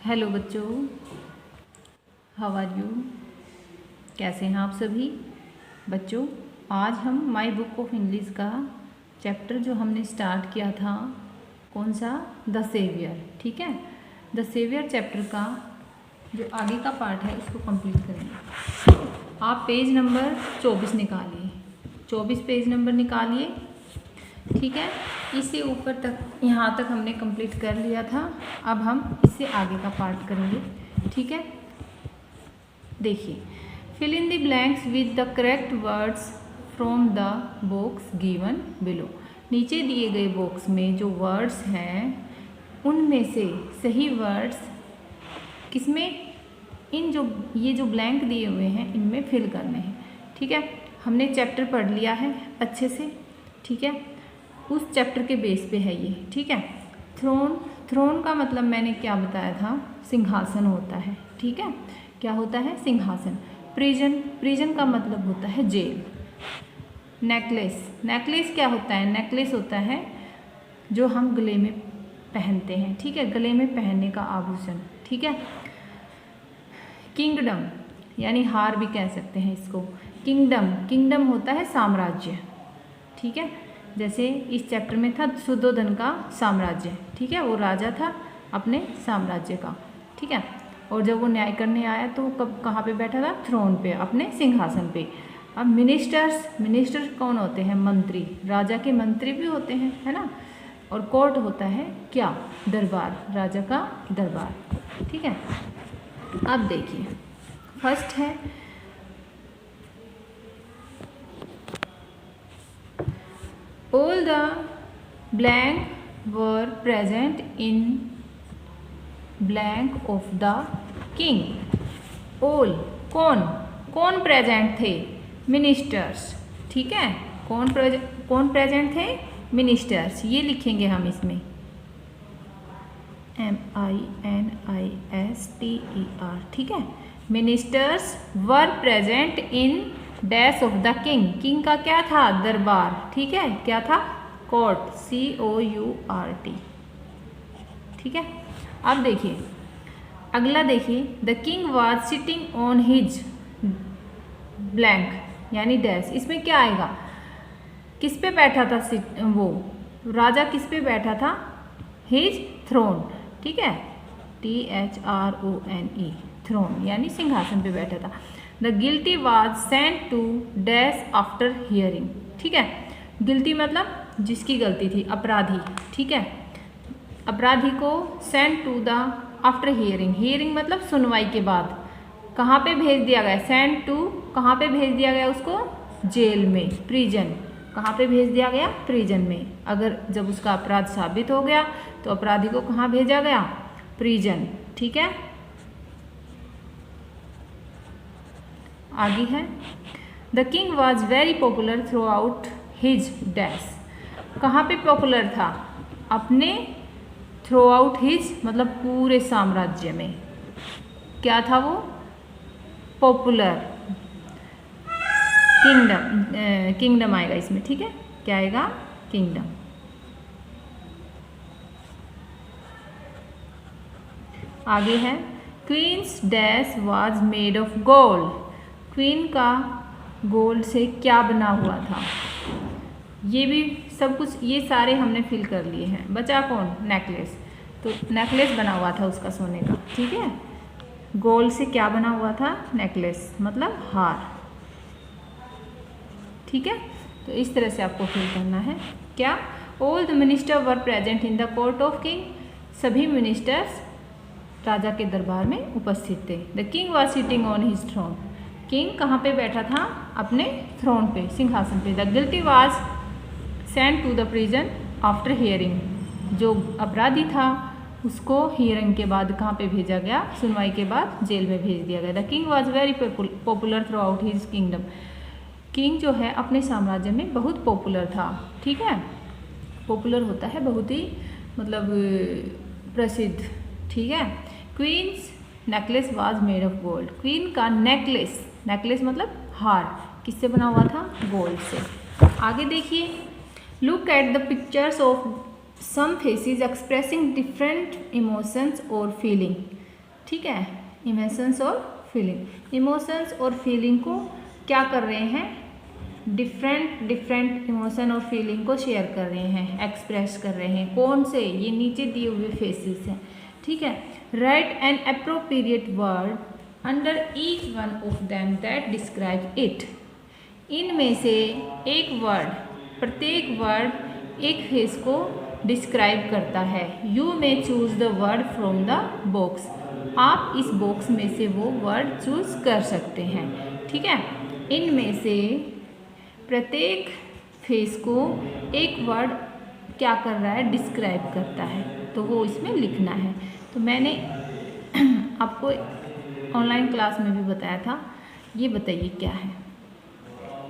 Hello बच्चों, how are you. कैसे हैं आप सभी बच्चों। आज हम माय बुक ऑफ इंग्लिश का चैप्टर जो हमने स्टार्ट किया था, कौन सा, द सेवियर। ठीक है, द सेवियर चैप्टर का जो आगे का पार्ट है उसको कंप्लीट करेंगे। आप पेज नंबर 24 निकालिए, 24 पेज नंबर निकालिए। ठीक है, इससे ऊपर तक यहाँ तक हमने कंप्लीट कर लिया था। अब हम इससे आगे का पार्ट करेंगे। ठीक है, देखिए, fill in the blanks with the correct words from the box given below. नीचे दिए गए बॉक्स में जो वर्ड्स हैं उनमें से सही वर्ड्स किसमें, ये जो ब्लैंक दिए हुए हैं इनमें फिल करने हैं। ठीक है, हमने चैप्टर पढ़ लिया है अच्छे से। ठीक है, उस चैप्टर के बेस पे है ये। ठीक है, थ्रोन का मतलब मैंने क्या बताया था, सिंहासन होता है। ठीक है, क्या होता है, सिंहासन। प्रिजन का मतलब होता है जेल। नेकलेस क्या होता है, नेकलेस होता है जो हम गले में पहनते हैं। ठीक है, गले में पहनने का आभूषण। ठीक है, किंगडम यानी हार भी कह सकते हैं इसको। किंगडम होता है साम्राज्य। ठीक है, जैसे इस चैप्टर में था सुद्धोधन का साम्राज्य। ठीक है, वो राजा था अपने साम्राज्य का। ठीक है, और जब वो न्याय करने आया तो कहाँ पे बैठा था, थ्रोन पे, अपने सिंहासन पे। अब मिनिस्टर्स कौन होते हैं, मंत्री। राजा के मंत्री भी होते हैं, है ना। और कोर्ट होता है क्या, दरबार, राजा का दरबार। ठीक है, अब देखिए, फर्स्ट है all the blank were present in blank of the king। all कौन प्रेजेंट थे, मिनिस्टर्स। ठीक है, कौन प्रेजेंट थे, मिनिस्टर्स। ये लिखेंगे हम इसमें MINISTER। ठीक है, ministers were present in dash of the king का क्या था, दरबार। ठीक है, क्या था, कोर्ट, COURT। ठीक है, अब देखिए अगला, देखिए, the king was sitting on his blank यानी डैश। इसमें क्या आएगा, किस पे बैठा था, वो राजा किस पे बैठा था, हिज थ्रोन। ठीक है, THRONE, थ्रोन यानी सिंहासन पे बैठा था। The guilty was sent to dash after hearing. ठीक है, गिल्टी मतलब जिसकी गलती थी, अपराधी। ठीक है, अपराधी को sent to the after hearing मतलब सुनवाई के बाद कहाँ पे भेज दिया गया, सेंट टू कहाँ पे भेज दिया गया उसको, जेल में, प्रिजन। कहाँ पे भेज दिया गया, प्रिजन में। अगर जब उसका अपराध साबित हो गया तो अपराधी को कहाँ भेजा गया, प्रिजन। ठीक है, आगे है, the king was very popular through out his dash. कहाँ पे पॉपुलर था, अपने थ्रू आउट हिज मतलब पूरे साम्राज्य में क्या था वो, पॉपुलर। किंगडम आएगा इसमें। ठीक है, क्या आएगा, किंगडम। आगे है, queen's dash was made of gold. Queen का गोल्ड से क्या बना हुआ था, ये भी सब कुछ, ये सारे हमने फिल कर लिए हैं। बचा कौन, नेकलेस। तो नेकलेस बना हुआ था उसका सोने का। ठीक है, गोल्ड से क्या बना हुआ था, नेकलेस मतलब हार। ठीक है, तो इस तरह से आपको फिल करना है। क्या, all the minister were present in the court of king. सभी मिनिस्टर्स राजा के दरबार में उपस्थित थे। The king was sitting on his throne. King कहाँ पे बैठा था, अपने थ्रोन पे, सिंहासन पे। The guilty was sent to the prison after hearing. जो अपराधी था उसको हियरिंग के बाद कहाँ पे भेजा गया, सुनवाई के बाद जेल में भेज दिया गया। The king was very popular through out his kingdom. King जो है अपने साम्राज्य में बहुत पॉपुलर था। ठीक है, पॉपुलर होता है बहुत ही मतलब प्रसिद्ध। ठीक है, queen's necklace was made of gold. Queen का नेकलेस मतलब हार, किससे बना हुआ था, गोल्ड से। आगे देखिए, look at the pictures of some faces expressing different emotions और फीलिंग। ठीक है, इमोशंस और फीलिंग। इमोशंस और फीलिंग को क्या कर रहे हैं, डिफरेंट इमोशन और फीलिंग को शेयर कर रहे हैं, एक्सप्रेस कर रहे हैं। कौन से, ये नीचे दिए हुए फेसेस हैं, ठीक है। Right N appropriate word under each one of them that describe it. इनमें से एक वर्ड, प्रत्येक वर्ड एक फेस को डिस्क्राइब करता है। You may choose the word from the box. आप इस बॉक्स में से वो वर्ड चूज कर सकते हैं, ठीक है। इनमें से प्रत्येक फेस को एक वर्ड क्या कर रहा है, डिस्क्राइब करता है, तो वो इसमें लिखना है। तो मैंने आपको ऑनलाइन क्लास में भी बताया था। ये बताइए क्या है,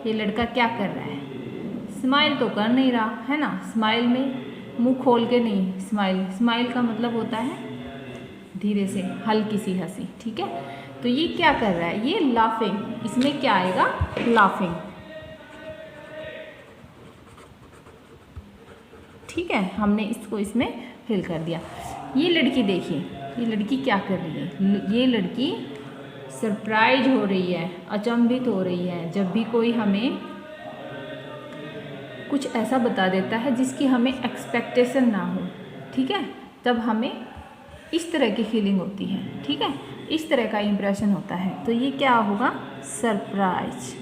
ये लड़का क्या कर रहा है, स्माइल तो कर नहीं रहा है ना। स्माइल में मुंह खोल के नहीं, स्माइल का मतलब होता है धीरे से हल्की सी हंसी, ठीक है। तो ये क्या कर रहा है, ये लाफिंग। इसमें क्या आएगा, लाफिंग, ठीक है। हमने इसको इसमें फिल कर दिया। ये लड़की देखिए, ये लड़की क्या कर रही है, ये लड़की सरप्राइज हो रही है, अचंभित हो रही है। जब भी कोई हमें कुछ ऐसा बता देता है जिसकी हमें एक्सपेक्टेशन ना हो, ठीक है, तब हमें इस तरह की फीलिंग होती है, ठीक है, इस तरह का इम्प्रेशन होता है। तो ये क्या होगा, सरप्राइज।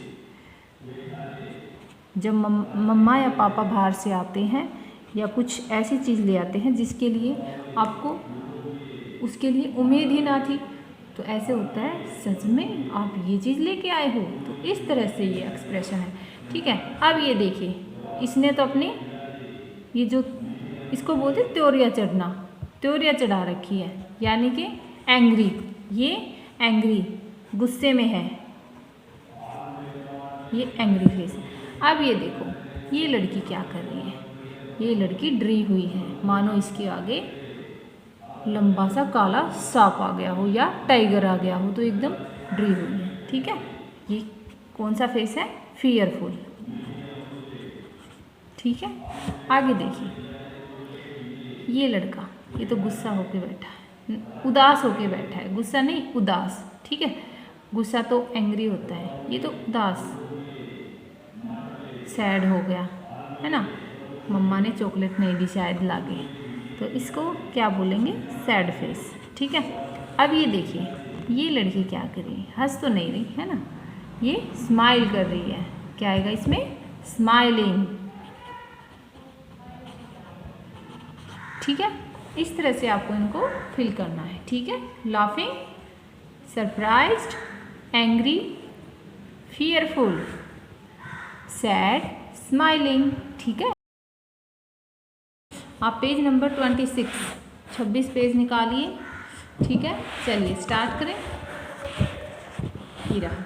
जब मम्मा या पापा बाहर से आते हैं या कुछ ऐसी चीज़ ले आते हैं जिसके लिए आपको उसके लिए उम्मीद ही ना थी, तो ऐसे होता है, सच में आप ये चीज़ लेके आए हो। तो इस तरह से ये एक्सप्रेशन है, ठीक है। अब ये देखिए, इसने तो अपनी ये जो इसको बोलते त्योरिया चढ़ना, त्योरिया चढ़ा रखी है, यानी कि एंग्री। ये एंग्री, गुस्से में है, ये एंग्री फेस। अब ये देखो, ये लड़की क्या कर रही है, ये लड़की डरी हुई है, मानो इसके आगे लंबा सा काला सांप आ गया हो या टाइगर आ गया हो, तो एकदम डरी हुई है, ठीक है। ये कौन सा फेस है, फियरफुल, ठीक है। आगे देखिए, ये लड़का, ये तो गुस्सा होके बैठा है, उदास होके बैठा है, गुस्सा नहीं उदास, ठीक है। गुस्सा तो एंग्री होता है, ये तो उदास, सैड हो गया है ना, मम्मा ने चॉकलेट नहीं दी शायद लाके, तो इसको क्या बोलेंगे, सैड फेस, ठीक है। अब ये देखिए, ये लड़की क्या कर रही है, हंस तो नहीं रही है ना, ये स्माइल कर रही है। क्या आएगा इसमें, स्माइलिंग, ठीक है। इस तरह से आपको इनको फिल करना है, ठीक है। Laughing, surprised, angry, fearful, sad, smiling, ठीक है। आप पेज नंबर 26 पेज निकालिए, ठीक है। चलिए स्टार्ट करें, ये रहा,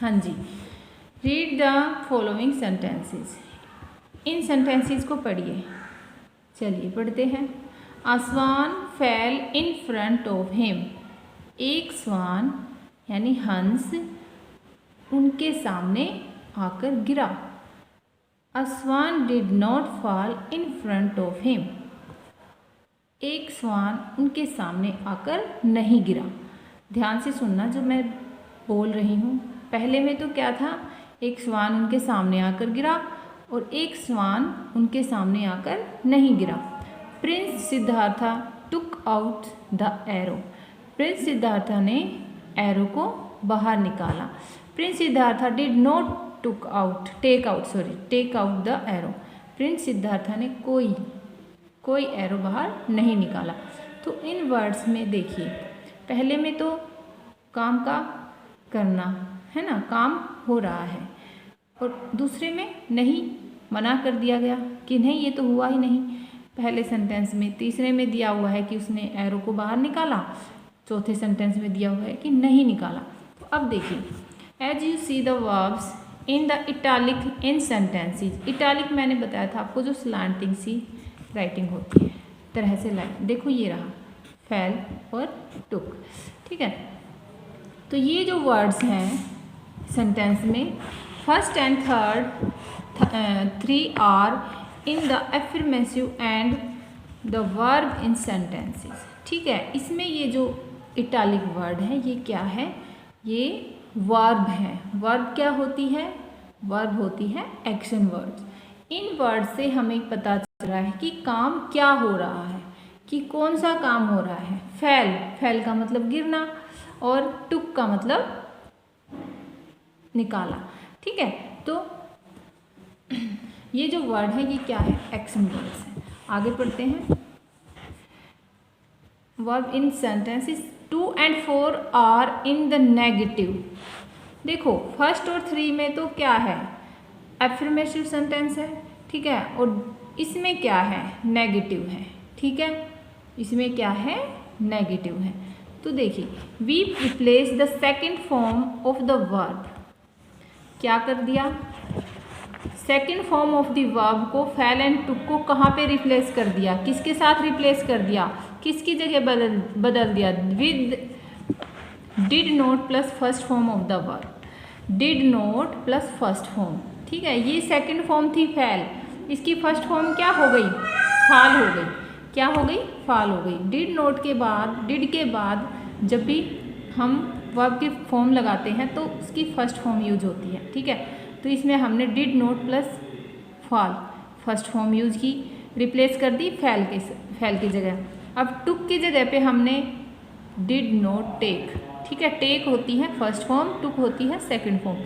हाँ जी। Read the following sentences. इन सेंटेंसेस को पढ़िए। चलिए पढ़ते हैं। A swan fell in front of him. एक स्वान यानी हंस उनके सामने आकर गिरा। A swan did not fall in front of him. एक स्वान उनके सामने आकर नहीं गिरा। ध्यान से सुनना जो मैं बोल रही हूँ। पहले में तो क्या था, एक स्वान उनके सामने आकर गिरा और एक स्वान उनके सामने आकर नहीं गिरा। Prince Siddhartha took out the arrow. Prince Siddhartha ने एरो को बाहर निकाला। Prince Siddhartha did not take out the arrow. Prince Siddhartha ने कोई एरो बाहर नहीं निकाला। तो इन वर्ड्स में देखिए, पहले में तो काम का करना है ना, काम हो रहा है, और दूसरे में नहीं, मना कर दिया गया कि नहीं ये तो हुआ ही नहीं पहले सेंटेंस में। तीसरे में दिया हुआ है कि उसने एरो को बाहर निकाला। चौथे सेंटेंस में दिया हुआ है कि नहीं निकाला। तो अब देखिए, as you see the verbs in the italic in sentences. Italic मैंने बताया था आपको, जो स्लैंटिंग सी राइटिंग होती है, तरह से लाइन। देखो ये रहा, फेल और टुक, ठीक है। तो ये जो वर्ड्स हैं सेंटेंस में, first and third 3 are in the affirmative and the verb in sentences. ठीक है, इसमें ये जो इटैलिक वर्ड है ये क्या है, ये वर्ब है। वर्ब क्या होती है, वर्ब होती है एक्शन वर्ड्स। इन वर्ड से हमें पता चल रहा है कि काम क्या हो रहा है, कि कौन सा काम हो रहा है। फैल, फैल का मतलब गिरना, और टुक का मतलब निकाला। ठीक है, तो ये जो वर्ड है ये क्या है, एक्शन वर्ड्स है। आगे पढ़ते हैं। Verb in sentences 2 and 4 are in the negative. देखो फर्स्ट और 3 में तो क्या है, एफर्मेटिव सेंटेंस है। ठीक है, और इसमें क्या है, नेगेटिव है। ठीक है, इसमें क्या है, नेगेटिव है। तो देखिए, we replace the second form of the verb. क्या कर दिया, second form of the verb को, फैल एंड टुक को कहाँ पे रिप्लेस कर दिया, किसके साथ रिप्लेस कर दिया, किसकी जगह बदल दिया, with did not plus first form of the verb. Did not plus first form. ठीक है, ये सेकेंड फॉर्म थी फैल, इसकी फर्स्ट फॉर्म क्या हो गई, फाल हो गई। क्या हो गई, फाल हो गई। डिड नॉट के बाद, डिड के बाद जब भी हम वर्ब के फॉर्म लगाते हैं तो उसकी फर्स्ट फॉर्म यूज होती है। ठीक है, तो इसमें हमने did not plus fall first form use की, रिप्लेस कर दी फैल की जगह। अब टुक की जगह पे हमने डिड नॉट टेक। ठीक है, टेक होती है फर्स्ट फॉर्म, टुक होती है सेकंड फॉर्म।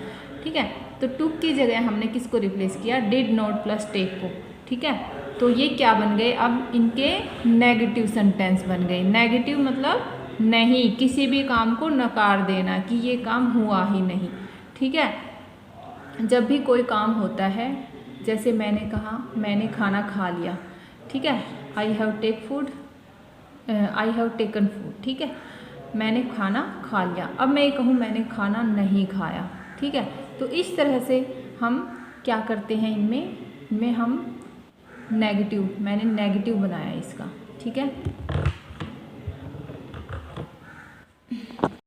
ठीक है, तो टुक की जगह हमने किसको रिप्लेस किया, डिड नॉट प्लस टेक को। ठीक है, तो ये क्या बन गए, अब इनके नेगेटिव सेंटेंस बन गए। नेगेटिव मतलब नहीं, किसी भी काम को नकार देना कि ये काम हुआ ही नहीं। ठीक है, जब भी कोई काम होता है, जैसे मैंने कहा मैंने खाना खा लिया। ठीक है, आई हैव टेकन फूड। ठीक है, मैंने खाना खा लिया। अब मैं ये कहूँ मैंने खाना नहीं खाया। ठीक है, तो इस तरह से हम क्या करते हैं, इनमें हम नेगेटिव, मैंने नेगेटिव बनाया इसका। ठीक है।